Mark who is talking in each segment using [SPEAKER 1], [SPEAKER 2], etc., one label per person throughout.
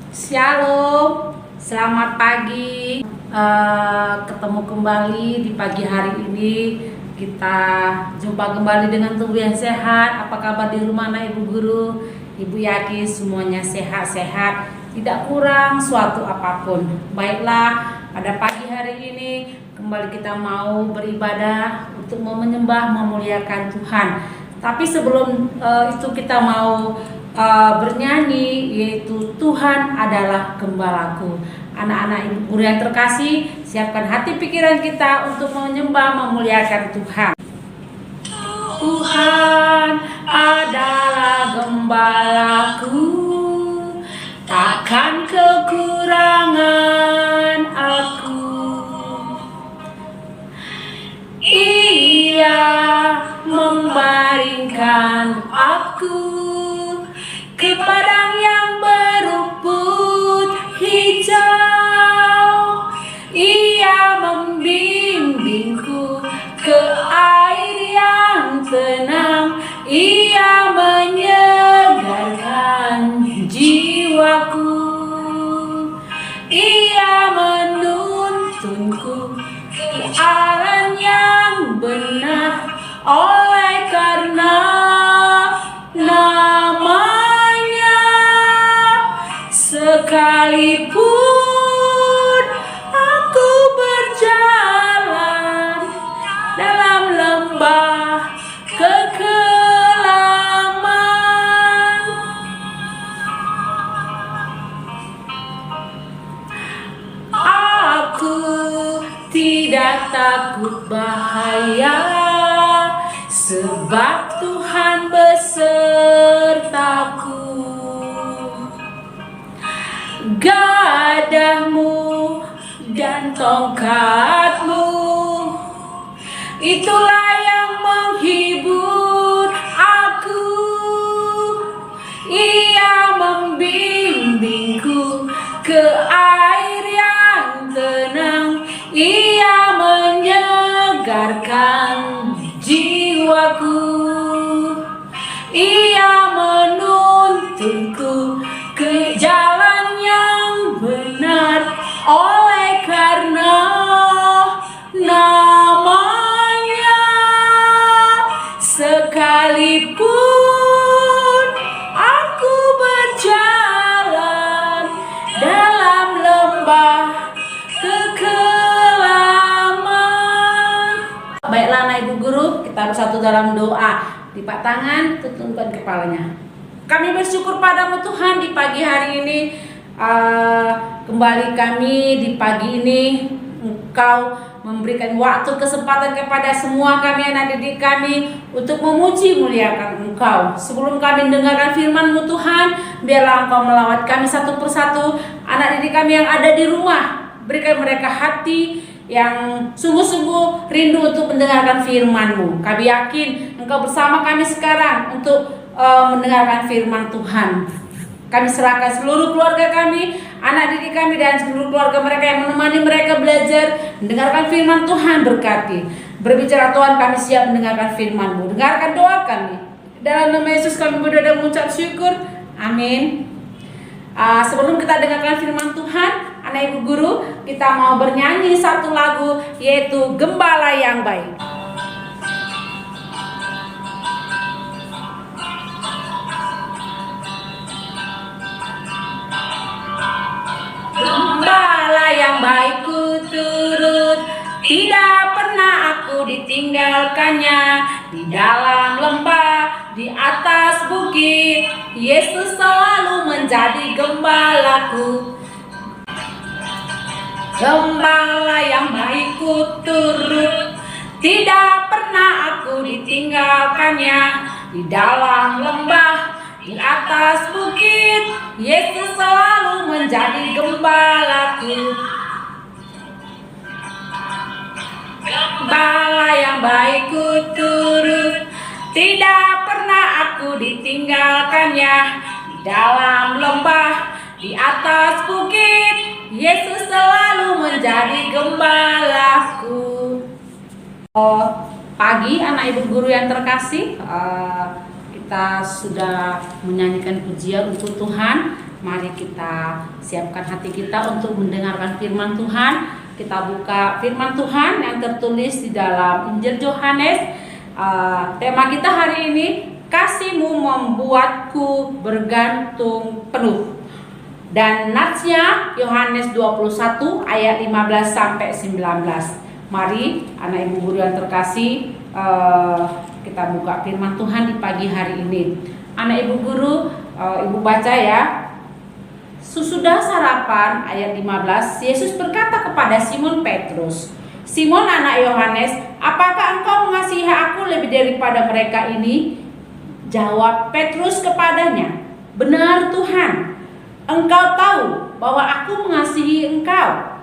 [SPEAKER 1] Shalom, selamat pagi. Ketemu kembali di pagi hari ini. Kita jumpa kembali dengan tubuh yang sehat. Apa kabar di rumah anak ibu guru? Ibu yakin semuanya sehat-sehat, tidak kurang suatu apapun. Baiklah, pada pagi hari ini kembali kita mau beribadah untuk menyembah, memuliakan Tuhan. Tapi sebelum itu kita mau bernyanyi, yaitu Tuhan adalah gembalaku. Anak-anak ibu guru yang terkasih, siapkan hati pikiran kita untuk menyembah, memuliakan Tuhan. Tuhan adalah gembalaku, takkan kekurangan aku. Ia membaringkan aku ke padang yang berumput hijau. Ia membimbingku ke air yang tenang. Ia menyegarkan jiwaku. Ia menuntunku ke jalan yang benar, oleh karena namanya. Sekalipun aku berjalan dalam lembah kekelaman, aku tidak takut bahaya, sebab Tuhan besertaku. Gadahmu dan tongkatmu, itulah yang menghibur aku. Ia membimbingku ke air yang tenang. Ia menyegarkan jiwaku. Ia menuntunku ke jalan yang benar, oleh karena namanya. Sekalipun aku berjalan dalam lembah kekelaman. Baiklah anak ibu guru, kita bersatu dalam doa. Lipat tangan, tutupkan kepalanya. Kami bersyukur padamu Tuhan di pagi hari ini. Kembali kami di pagi ini Engkau memberikan waktu kesempatan kepada semua kami anak didik kami untuk memuji muliakan Engkau. Sebelum kami mendengarkan firman-Mu Tuhan, biarlah Engkau melawat kami satu persatu. Anak didik kami yang ada di rumah, berikan mereka hati yang sungguh-sungguh rindu untuk mendengarkan firman-Mu. Kami yakin Engkau bersama kami sekarang untuk mendengarkan firman Tuhan. Kami serahkan seluruh keluarga kami, anak didik kami, dan seluruh keluarga mereka yang menemani mereka belajar mendengarkan firman Tuhan. Berkati, berbicara Tuhan, kami siap mendengarkan firman-Mu. Dengarkan doa kami. Dalam nama Yesus kami berdoa dan mengucap syukur. Amin. Sebelum kita dengarkan firman Tuhan, anak ibu guru, kita mau bernyanyi satu lagu, yaitu Gembala yang Baik. Gembala yang baik ku turut, tidak pernah aku ditinggalkannya. Di dalam lembah, di atas bukit, Yesus selalu menjadi gembalaku. Gembala yang baik ku turut, tidak pernah aku ditinggalkannya. Di dalam lembah, di atas bukit, Yesus selalu menjadi gembalaku. Gembala yang baik ku turut, tidak pernah aku ditinggalkannya. Di dalam lembah, di atas bukit, Yesus selalu menjadi gembalaku. Pagi anak ibu guru yang terkasih, kita sudah menyanyikan pujian untuk Tuhan. Mari kita siapkan hati kita untuk mendengarkan firman Tuhan. Kita buka firman Tuhan yang tertulis di dalam Injil Yohanes. Tema kita hari ini, kasihmu membuatku bergantung penuh. Dan natsnya Yohanes 21 ayat 15 sampai 19. Mari anak ibu guru yang terkasih, kita buka firman Tuhan di pagi hari ini. Anak ibu guru, ibu baca ya. Sesudah sarapan ayat 15, Yesus berkata kepada Simon Petrus, "Simon anak Yohanes, apakah engkau mengasihi aku lebih daripada mereka ini?" Jawab Petrus kepadanya, "Benar Tuhan, engkau tahu bahwa aku mengasihi engkau."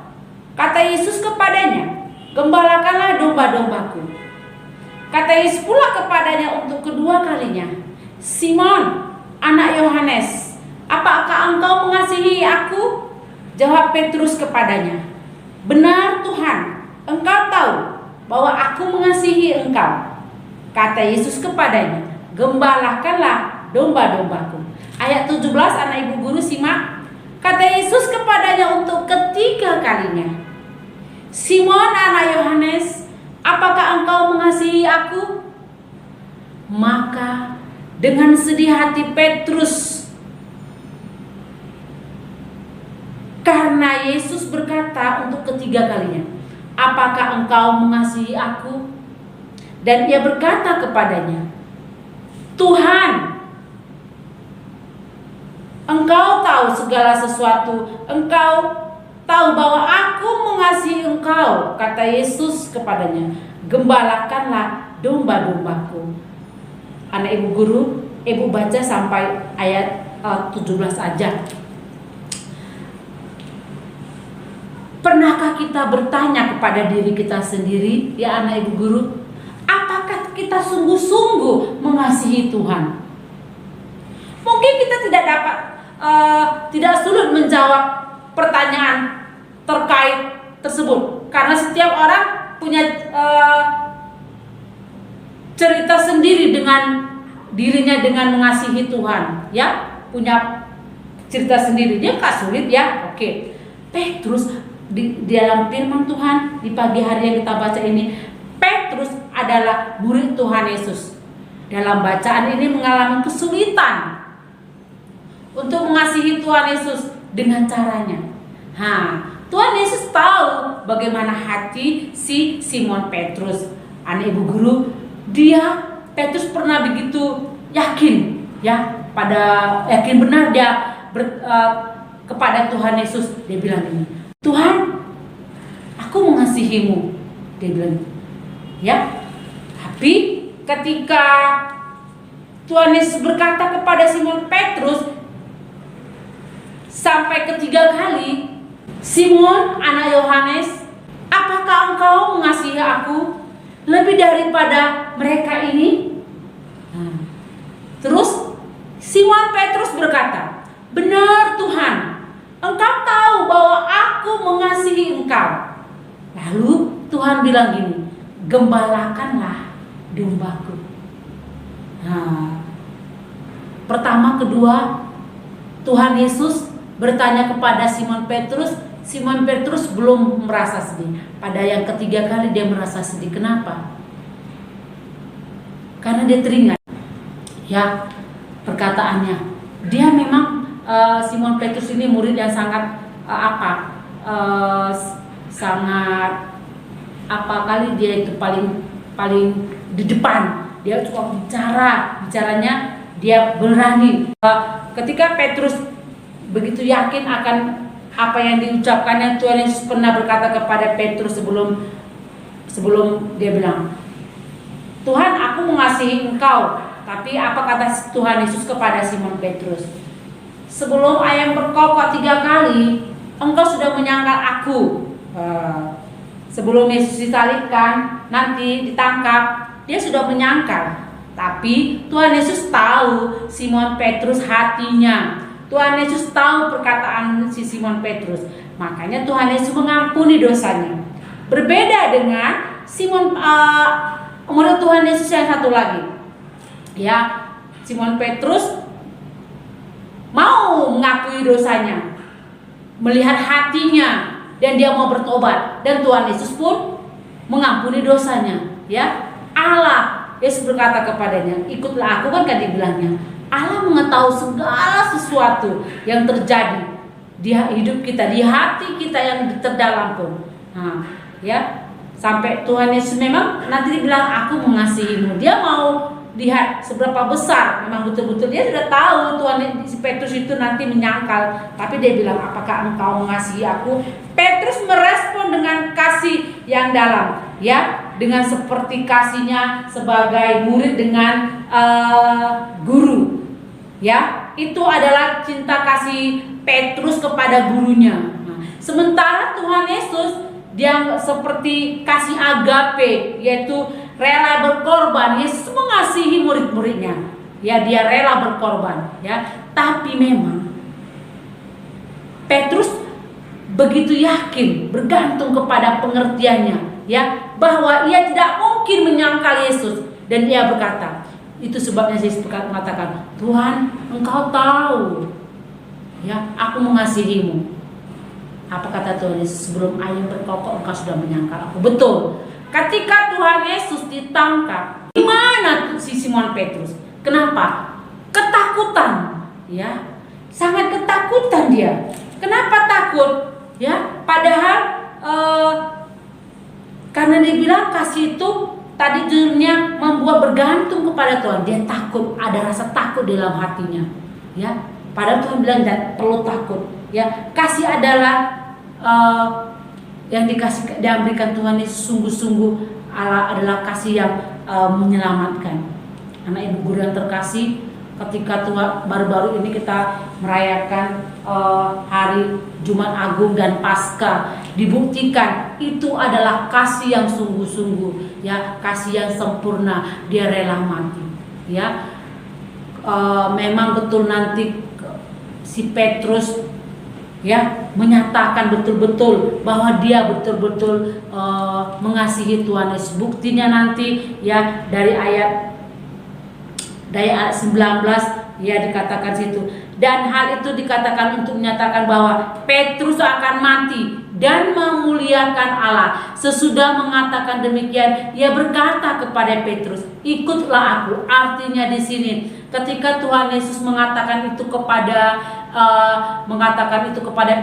[SPEAKER 1] Kata Yesus kepadanya, "Gembalakanlah domba-dombaku." Kata Yesus pula kepadanya untuk kedua kalinya, "Simon anak Yohanes, apakah engkau mengasihi aku?" Jawab Petrus kepadanya, "Benar Tuhan, engkau tahu bahwa aku mengasihi engkau." Kata Yesus kepadanya, "Gembalakanlah domba-dombaku." Ayat 17, anak ibu guru simak. Kata Yesus kepadanya untuk ketiga kalinya, "Simon anak Yohanes, apakah engkau mengasihi aku?" Maka dengan sedih hati Petrus, karena Yesus berkata untuk ketiga kalinya, "Apakah engkau mengasihi aku?" Dan ia berkata kepadanya, "Tuhan, engkau tahu segala sesuatu, engkau tahu bahwa aku mengasihi engkau." Kata Yesus kepadanya, "Gembalakanlah domba-dombaku." Anak ibu guru, ibu baca sampai ayat 17 aja. Pernahkah kita bertanya kepada diri kita sendiri, ya anak ibu guru, apakah kita sungguh-sungguh mengasihi Tuhan? Mungkin kita tidak sulit menjawab pertanyaan terkait tersebut, karena setiap orang punya cerita sendiri dengan dirinya dengan mengasihi Tuhan, ya, punya cerita sendiri. Dia gak sulit ya, oke. Petrus di dalam firman Tuhan di pagi hari yang kita baca ini, Petrus adalah murid Tuhan Yesus. Dalam bacaan ini mengalami kesulitan untuk mengasihi Tuhan Yesus dengan caranya. Tuhan Yesus tahu bagaimana hati si Simon Petrus. Anak ibu guru, Petrus pernah begitu yakin, ya, yakin benar dia kepada Tuhan Yesus. Dia bilang ini, "Tuhan, aku mengasihimu." Dia bilang, ya. Tapi ketika Tuhan Yesus berkata kepada Simon Petrus sampai ketiga kali, "Simon anak Yohanes, apakah engkau mengasihi aku lebih daripada mereka ini?" Terus Simon Petrus berkata, "Benar Tuhan, engkau tahu bahwa aku mengasihi engkau." Lalu Tuhan bilang gini, "Gembalakanlah dombaku." Pertama, kedua, Tuhan Yesus bertanya kepada Simon Petrus. Simon Petrus belum merasa sedih. Pada yang ketiga kali dia merasa sedih. Kenapa? Karena dia teringat, ya, perkataannya. Dia memang Simon Petrus ini murid yang sangat sangat kali dia itu paling di depan. Dia suka bicaranya dia berani. Ketika Petrus begitu yakin akan apa yang diucapkannya, Tuhan Yesus pernah berkata kepada Petrus sebelum dia bilang, "Tuhan, aku mengasihi engkau." Tapi apa kata Tuhan Yesus kepada Simon Petrus? "Sebelum ayam berkokok 3 kali, engkau sudah menyangkal aku." Sebelum Yesus disalibkan, nanti ditangkap, dia sudah menyangkal. Tapi Tuhan Yesus tahu Simon Petrus hatinya. Tuhan Yesus tahu perkataan si Simon Petrus. Makanya Tuhan Yesus mengampuni dosanya. Berbeda dengan Simon murid Tuhan Yesus yang satu lagi. Ya, Simon Petrus mau mengakui dosanya, melihat hatinya, dan dia mau bertobat, dan Tuhan Yesus pun mengampuni dosanya. Ya, Allah, Yesus berkata kepadanya, ikutlah aku, kan dibilangnya. Allah mengetahui segala sesuatu yang terjadi di hidup kita, di hati kita yang terdalam pun. Nah, ya, sampai Tuhan Yesus memang nanti dibilang aku mengasihimu. Dia mau lihat seberapa besar, memang betul-betul dia sudah tahu Tuhan, si Petrus itu nanti menyangkal, tapi dia bilang, apakah engkau mengasihi aku? Petrus merespon dengan kasih yang dalam, ya, dengan seperti kasihnya sebagai murid dengan guru, ya, itu adalah cinta kasih Petrus kepada gurunya. Nah, sementara Tuhan Yesus dia seperti kasih agape, yaitu rela berkorban. Yesus mengasihi murid-muridnya, ya, dia rela berkorban, ya. Tapi memang Petrus begitu yakin, bergantung kepada pengertiannya, ya, bahwa ia tidak mungkin menyangkal Yesus, dan ia berkata, itu sebabnya Yesus mengatakan, Tuhan, engkau tahu, ya, aku mengasihimu. Apa kata Tuhan Yesus? Sebelum ayam berkokok engkau sudah menyangkal aku. Betul. Ketika Tuhan Yesus ditangkap, di mana si Simon Petrus? Kenapa? Ketakutan, ya, sangat ketakutan dia. Kenapa takut? Ya, padahal karena dia bilang kasih itu tadi judulnya membuat bergantung kepada Tuhan. Dia takut, ada rasa takut dalam hatinya, ya. Padahal Tuhan bilang tidak perlu takut, ya. Kasih adalah yang diberikan Tuhan Yesus sungguh-sungguh adalah kasih yang menyelamatkan. Anak ibu guru yang terkasih, ketika Tuhan baru-baru ini kita merayakan hari Jumat Agung dan Paskah, dibuktikan itu adalah kasih yang sungguh-sungguh, ya, kasih yang sempurna. Dia rela mati, ya. Memang betul nanti si Petrus, ya, menyatakan betul-betul bahwa dia betul-betul mengasihi Tuhan Yesus. Buktinya nanti, ya, dari ayat 19, ya, dikatakan situ, dan hal itu dikatakan untuk menyatakan bahwa Petrus akan mati dan memuliakan Allah. Sesudah mengatakan demikian, ia berkata kepada Petrus, ikutlah aku. Artinya di sini ketika Tuhan Yesus mengatakan itu kepada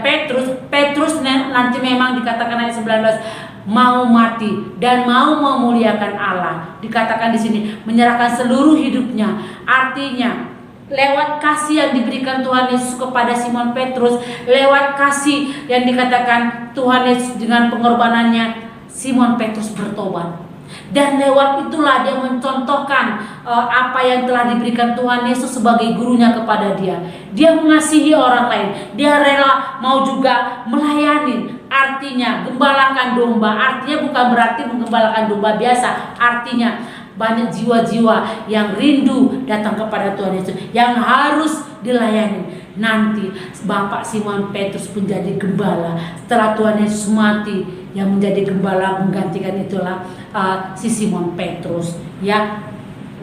[SPEAKER 1] Petrus, Petrus nanti memang dikatakan ayat 19 mau mati dan mau memuliakan Allah. Dikatakan di sini menyerahkan seluruh hidupnya. Artinya lewat kasih yang diberikan Tuhan Yesus kepada Simon Petrus, lewat kasih yang dikatakan Tuhan Yesus dengan pengorbanannya, Simon Petrus bertobat. Dan lewat itulah dia mencontohkan apa yang telah diberikan Tuhan Yesus sebagai gurunya kepada dia. Dia mengasihi orang lain, dia rela mau juga melayani. Artinya gembalakan domba, artinya bukan berarti menggembalakan domba biasa, artinya banyak jiwa-jiwa yang rindu datang kepada Tuhan Yesus, yang harus dilayani. Nanti Bapak Simon Petrus menjadi gembala setelah Tuhan Yesus mati. Yang menjadi gembala menggantikan itulah si Simon Petrus, ya.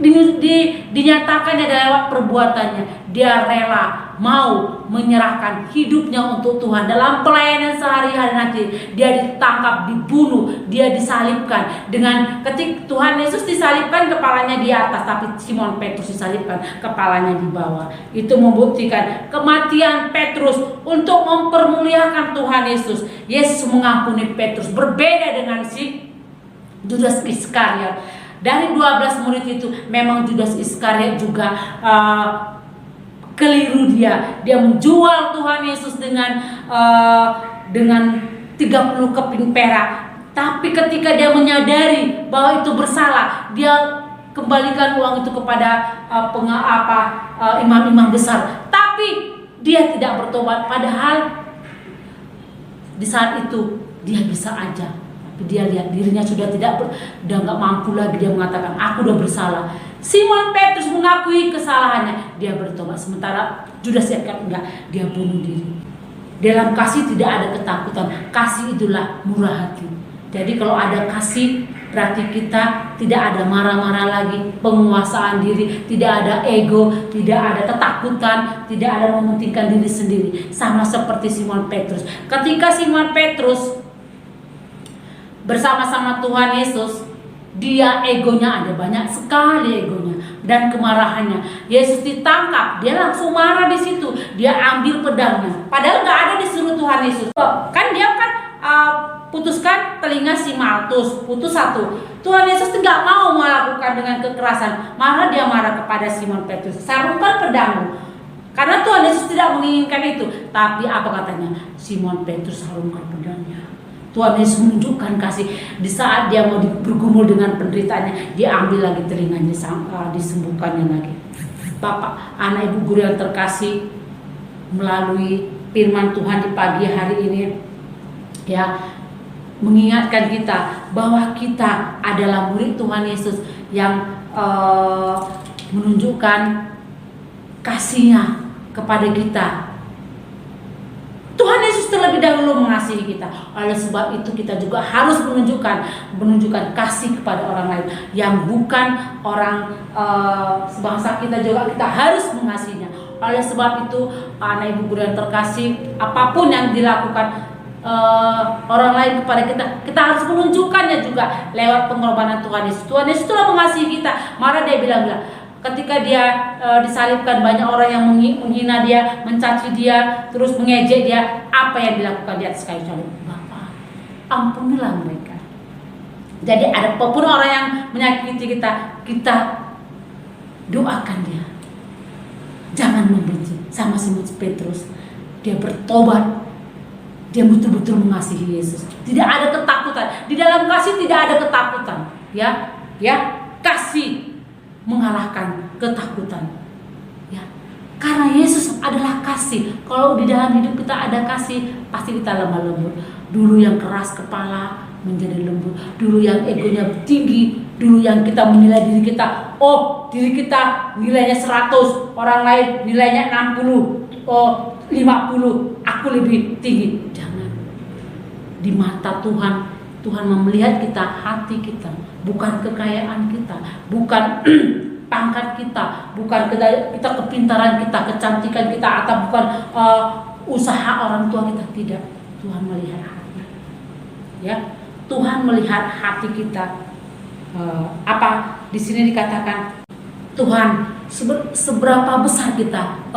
[SPEAKER 1] Dinyatakan lewat perbuatannya, dia rela mau menyerahkan hidupnya untuk Tuhan dalam pelayanan sehari-hari. Nanti dia ditangkap, dibunuh, dia disalibkan. Dengan ketika Tuhan Yesus disalibkan kepalanya di atas, tapi Simon Petrus disalibkan kepalanya di bawah. Itu membuktikan kematian Petrus untuk mempermuliakan Tuhan Yesus. Yesus mengampuni Petrus, berbeda dengan si Judas Iskariot. Dari 12 murid itu memang Judas Iskariot juga keliru dia. Dia menjual Tuhan Yesus dengan 30 keping perak. Tapi ketika dia menyadari bahwa itu bersalah, dia kembalikan uang itu kepada imam-imam besar. Tapi dia tidak bertobat, padahal di saat itu dia bisa aja. Dia lihat dirinya sudah nggak mampu lagi. Dia mengatakan, aku udah bersalah. Simon Petrus mengakui kesalahannya, dia bertobat. Sementara Judas Iskariot enggak, dia bunuh diri. Dalam kasih tidak ada ketakutan. Kasih itulah murah hati. Jadi kalau ada kasih, Berarti kita tidak ada marah-marah lagi, penguasaan diri, tidak ada ego, tidak ada ketakutan, tidak ada mementingkan diri sendiri. Sama seperti Simon Petrus. Ketika Simon Petrus bersama-sama Tuhan Yesus, dia egonya ada banyak sekali egonya dan kemarahannya. Yesus ditangkap, dia langsung marah di situ. Dia ambil pedangnya. Padahal nggak ada disuruh Tuhan Yesus. Kan dia kan putuskan telinga si Maltus, putus satu. Tuhan Yesus tidak mau melakukan dengan kekerasan. Malah dia marah kepada Simon Petrus. Sarungkan pedangmu. Karena Tuhan Yesus tidak menginginkan itu. Tapi apa katanya? Simon Petrus sarungkan pedangnya. Tuhan Yesus menunjukkan kasih. Di saat dia mau bergumul dengan penderitaannya, dia ambil lagi telinganya, disembuhkannya lagi. Bapak, anak ibu guru yang terkasih, melalui firman Tuhan di pagi hari ini, ya, mengingatkan kita bahwa kita adalah murid Tuhan Yesus yang menunjukkan kasih-Nya kepada kita. Tuhan Yesus terlebih dahulu mengasihi kita. Oleh sebab itu kita juga harus menunjukkan kasih kepada orang lain yang bukan orang sebangsa kita, juga kita harus mengasihinya. Oleh sebab itu, anak ibu guru yang terkasih, apapun yang dilakukan orang lain kepada kita harus menunjukkannya juga lewat pengorbanan Tuhan Yesus. Tuhan Yesus telah mengasihi kita. Maka dia bilang ketika dia disalibkan, banyak orang yang menghina dia, mencaci dia, terus mengejek dia. Apa yang dilakukan di atas kayu salib? Bapa, ampunilah mereka. Jadi apapun orang yang menyakiti kita doakan dia. Jangan membenci. Sama Simon Petrus, dia bertobat. Dia betul-betul mengasihi Yesus. Tidak ada ketakutan. Di dalam kasih tidak ada ketakutan. Ya, kasih mengalahkan ketakutan. Ya, karena Yesus adalah kasih. Kalau di dalam hidup kita ada kasih, pasti kita lemah lembut. Dulu yang keras kepala menjadi lembut. Dulu yang egonya tinggi. Dulu yang kita menilai diri kita, diri kita nilainya 100, orang lain nilainya 60, 50, aku lebih tinggi. Jangan. Di mata Tuhan, Tuhan melihat kita, hati kita, bukan kekayaan kita, bukan pangkat kita, bukan kita kepintaran kita, kecantikan kita, atau bukan usaha orang tua kita. Tidak. Tuhan melihat hati. Ya, Tuhan melihat hati kita. Apa di sini dikatakan, Tuhan seberapa besar kita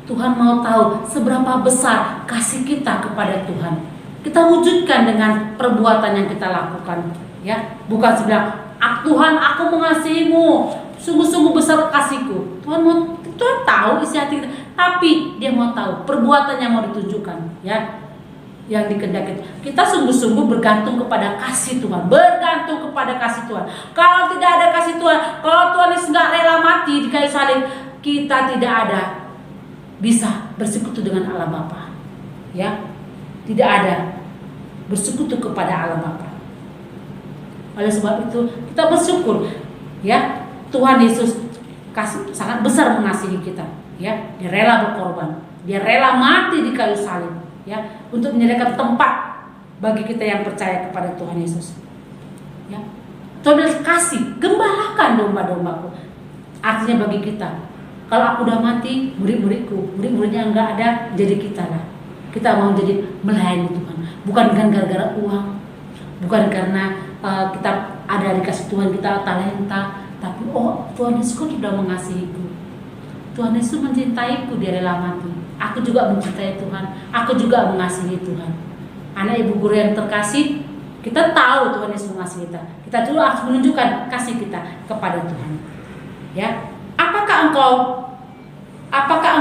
[SPEAKER 1] Tuhan mau tahu seberapa besar kasih kita kepada Tuhan. Kita wujudkan dengan perbuatan yang kita lakukan, ya. Bukan sebilang, Tuhan, aku mengasihimu, sungguh-sungguh besar kasihku. Tuhan tahu isi hati kita, tapi Dia mau tahu perbuatan yang mau ditunjukkan, ya. Yang dikehendaki kita sungguh-sungguh bergantung kepada kasih Tuhan, bergantung kepada kasih Tuhan. Kalau tidak ada kasih Tuhan, kalau Tuhan Yesus nggak rela mati di kayu salib, kita tidak ada bisa bersekutu dengan Allah Bapa, ya, tidak ada bersekutu kepada Allah Bapa. Oleh sebab itu kita bersyukur, ya, Tuhan Yesus sangat besar mengasihi kita, ya, Dia rela berkorban, Dia rela mati di kayu salib, ya, untuk menyediakan tempat bagi kita yang percaya kepada Tuhan Yesus. Ya, Tuhan bilang, kasih, gembalakan domba-dombaku. Artinya bagi kita, kalau aku udah mati, murid-muridnya enggak ada, jadi kita lah. Kita mau jadi melayani Tuhan, bukan dengan gara-gara uang, bukan karena kita ada dikasih Tuhan kita talenta, tapi Tuhan Yesus sudah mengasihiku. Tuhan Yesus mencintaiku, Dia rela mati. Aku juga mencintai Tuhan. Aku juga mengasihi Tuhan. Anak ibu guru yang terkasih, kita tahu Tuhan Yesus mengasihi kita. Kita juga harus menunjukkan kasih kita kepada Tuhan. Ya, apakah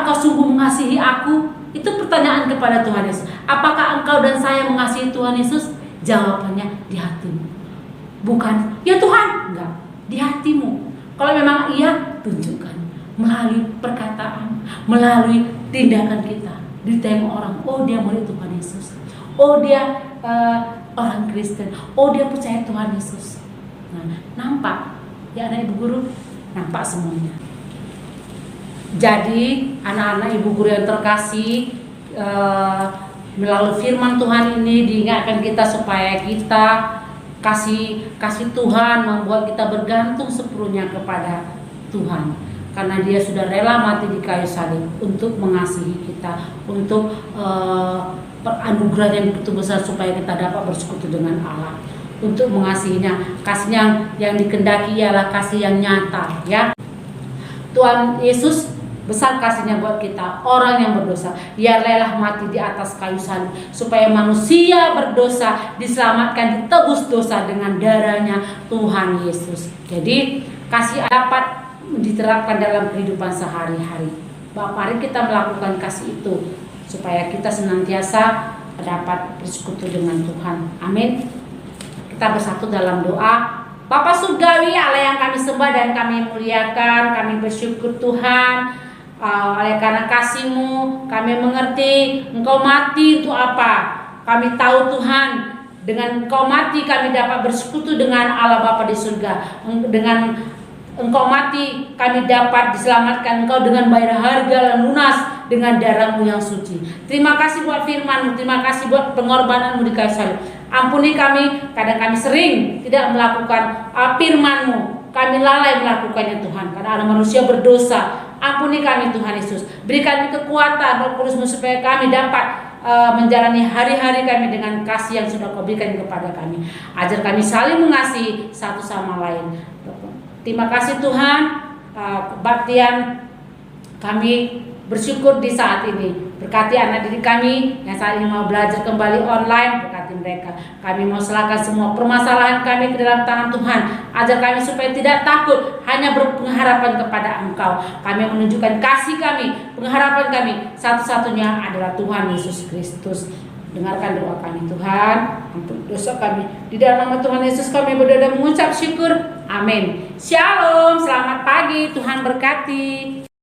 [SPEAKER 1] engkau sungguh mengasihi aku? Itu pertanyaan kepada Tuhan Yesus. Apakah engkau dan saya mengasihi Tuhan Yesus? Jawabannya di hatimu. Bukan, ya Tuhan, enggak, di hatimu. Kalau memang iya, tunjukkan melalui perkataan, melalui tindakan kita. Ditengok orang, dia murid Tuhan Yesus, dia orang Kristen, dia percaya Tuhan Yesus. Nah, nampak ya anak ibu guru, nampak semuanya. Jadi anak-anak ibu guru yang terkasih, melalui firman Tuhan ini diingatkan kita supaya kita kasih Tuhan membuat kita bergantung sepenuhnya kepada Tuhan, karena Dia sudah rela mati di kayu salib untuk mengasihi kita, untuk anugerah yang begitu besar supaya kita dapat bersekutu dengan Allah, untuk mengasihinya. Kasih yang dikendaki ialah kasih yang nyata, ya. Tuhan Yesus besar kasihnya buat kita, orang yang berdosa. Ia rela mati di atas kayu salib supaya manusia berdosa diselamatkan, ditebus dosa dengan darahnya Tuhan Yesus. Jadi kasih dapat diterapkan dalam kehidupan sehari-hari. Mari kita melakukan kasih itu supaya kita senantiasa dapat bersekutu dengan Tuhan. Amin. Kita bersatu dalam doa. Bapa Surgawi, Allah yang kami sembah dan kami muliakan, kami bersyukur Tuhan. Oleh karena kasih-Mu kami mengerti Engkau mati itu apa. Kami tahu Tuhan, dengan Engkau mati kami dapat bersekutu dengan Allah Bapa di surga. Dengan Engkau mati kami dapat diselamatkan Engkau dengan bayar harga dan lunas dengan darah-Mu yang suci. Terima kasih buat firman-Mu, terima kasih buat pengorbanan-Mu di kayu salib. Ampuni kami, kadang kami sering tidak melakukan firman-Mu. Kami lalai melakukannya Tuhan, karena ada manusia berdosa. Ampuni kami Tuhan Yesus. Berikan kekuatan Roh Kudus-Mu supaya kami dapat menjalani hari-hari kami dengan kasih yang sudah Kau berikan kepada kami. Ajar kami saling mengasihi satu sama lain. Terima kasih Tuhan. Kebaktian kami bersyukur di saat ini. Berkati anak didik kami yang saat ini mau belajar kembali online, berkati mereka. Kami mau serahkan semua permasalahan kami ke dalam tangan Tuhan. Ajar kami supaya tidak takut, hanya berpengharapan kepada Engkau. Kami menunjukkan kasih kami, pengharapan kami satu-satunya adalah Tuhan Yesus Kristus. Dengarkan doa kami Tuhan, ampuni dosa kami. Di dalam nama Tuhan Yesus kami berdoa dan mengucap syukur. Amin. Shalom, selamat pagi, Tuhan berkati.